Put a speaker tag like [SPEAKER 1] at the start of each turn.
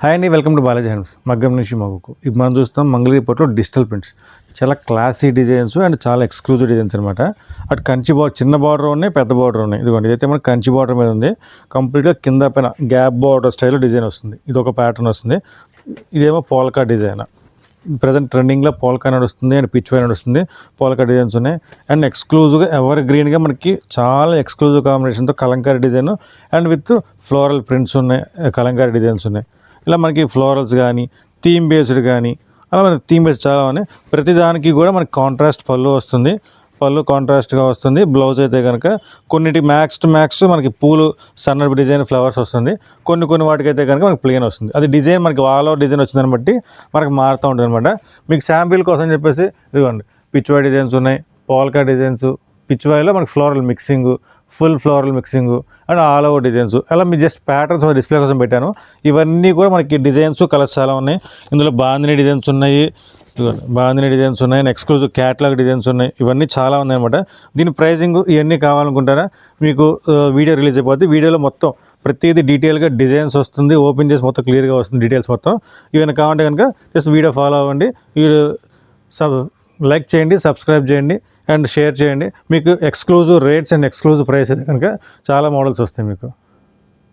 [SPEAKER 1] Hi అండి, welcome to Balaji hands. మగ్గం నుంచి మగుకు ఇప్పుడు మనం చూస్తాం మంగళగిరిపట్లో డిజిటల్ ప్రింట్స్. చాలా క్లాసీ డిజైన్స్ అండ్ చాలా ఎక్స్క్లూజివ్ డిజైన్స్ అనమాట. అటు కంచి బార్డర్, చిన్న బార్డర్ ఉన్నాయి, పెద్ద బార్డర్ ఉన్నాయి. ఇదిగోండి, ఇదైతే మనకి కంచి బార్డర్ మీద ఉంది. కంప్లీట్గా కింద పైన గ్యాప్ బార్డర్ స్టైల్లో డిజైన్ వస్తుంది. ఇది ఒక ప్యాటర్న్ వస్తుంది. ఇదేమో పోల్కా డిజైన్. ప్రజెంట్ ట్రెండింగ్లో పోల్కా నడుస్తుంది అండ్ పిచ్ వై నడుస్తుంది. పోల్కా డిజైన్స్ ఉన్నాయి అండ్ ఎక్స్క్లూజివ్గా ఎవర్ గ్రీన్గా మనకి చాలా ఎక్స్క్లూజివ్ కాంబినేషన్తో Kalamkari design and with floral prints ఉన్నాయి, కలంకారీ డిజైన్స్ ఉన్నాయి. ఇలా మనకి ఫ్లోరల్స్ కానీ థీమ్ బేస్డ్ కానీ అలా మనకి థీమ్ బేస్డ్ చాలా ఉన్నాయి. ప్రతి దానికి కూడా మనకి కాంట్రాస్ట్ పళ్ళు వస్తుంది. పళ్ళు కాంట్రాస్ట్గా వస్తుంది. బ్లౌజ్ అయితే కనుక కొన్నిటి మ్యాక్స్ టు మ్యాక్స్ మనకి పూలు సన్నటి డిజైన్ ఫ్లవర్స్ వస్తుంది. కొన్ని వాటికైతే కనుక మనకి ప్లెయిన్ వస్తుంది. అది డిజైన్ మనకి ఆల్ ఓవర్ డిజైన్ వచ్చిందని బట్టి మనకి మారుతూ ఉంటుంది అనమాట. మీకు శాంపిల్ కోసం చెప్పేసి ఇదిగోండి, పిచ్వాయ్ డిజైన్స్ ఉన్నాయి, పోల్కా డిజైన్స్, పిచ్వాయ్లో మనకి floral mixing, full floral mixing and all over designs. అలా మీ జస్ట్ ప్యాటర్న్స్ డిస్ప్లే కోసం పెట్టాను. ఇవన్నీ కూడా మనకి డిజైన్స్ కలర్స్ చాలా ఉన్నాయి. ఇందులో బాందిని డిజైన్స్ ఉన్నాయి, బాందిని డిజైన్స్ ఉన్నాయి, ఎక్స్క్లూజివ్ క్యాటలాగ్ డిజైన్స్ ఉన్నాయి. ఇవన్నీ చాలా ఉన్నాయన్నమాట. దీని ప్రైజింగ్ ఇవన్నీ కావాలనుకుంటారా, మీకు వీడియో రిలీజ్ అయిపోద్ది. వీడియోలో మొత్తం ప్రతిదీ డీటెయిల్గా డిజైన్స్ వస్తుంది, ఓపెన్ చేసి మొత్తం క్లియర్గా వస్తుంది డీటెయిల్స్ మొత్తం. ఇవన్నీ కావాలంటే కనుక జస్ట్ వీడియో ఫాలో అవ్వండి. వీడియో లైక్ చేయండి, సబ్స్క్రైబ్ చేయండి అండ్ షేర్ చేయండి. మీకు exclusive rates and exclusive price అయితే కనుక చాలా మోడల్స్ వస్తాయి మీకు.